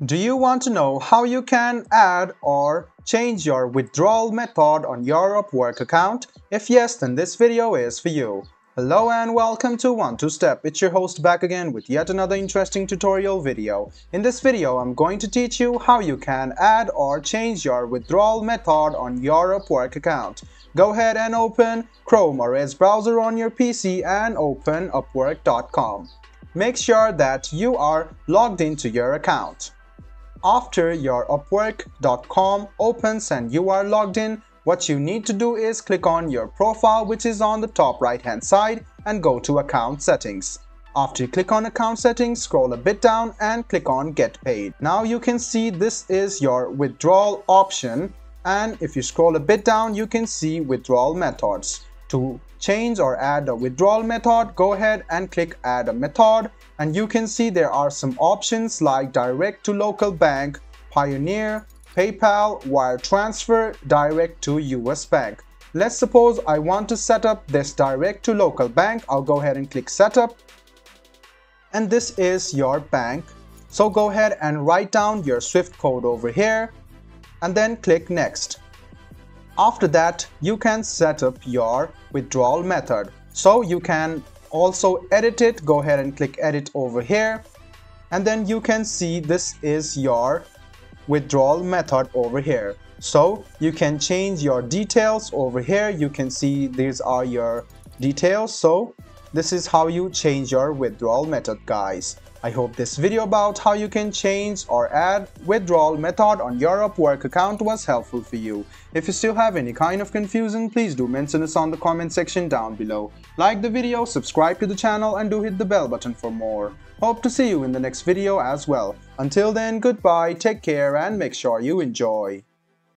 Do you want to know how you can add or change your withdrawal method on your Upwork account? If yes, then this video is for you. Hello and welcome to 1-2-Step. It's your host back again with yet another interesting tutorial video. In this video, I'm going to teach you how you can add or change your withdrawal method on your Upwork account. Go ahead and open Chrome or Edge browser on your PC and open Upwork.com. Make sure that you are logged into your account. After your Upwork.com opens and you are logged in, what you need to do is click on your profile, which is on the top right hand side, and go to account settings. After you click on account settings, scroll a bit down and click on get paid. Now you can see this is your withdrawal option, and if you scroll a bit down you can see withdrawal methods. To change or add a withdrawal method, go ahead and click add a method, and you can see there are some options like direct to local bank, Pioneer, PayPal, wire transfer, direct to US bank. Let's suppose I want to set up this direct to local bank. I'll go ahead and click setup, and this is your bank. So go ahead and write down your SWIFT code over here and then click next. After that, you can set up your withdrawal method. So you can also edit it. Go ahead and click edit over here, and then you can see this is your withdrawal method over here. So you can change your details over here. You can see these are your details. So this is how you change your withdrawal method, guys. I hope this video about how you can change or add withdrawal method on your Upwork account was helpful for you. If you still have any kind of confusion, please do mention us on the comment section down below. Like the video, subscribe to the channel, and do hit the bell button for more. Hope to see you in the next video as well. Until then, goodbye, take care, and make sure you enjoy.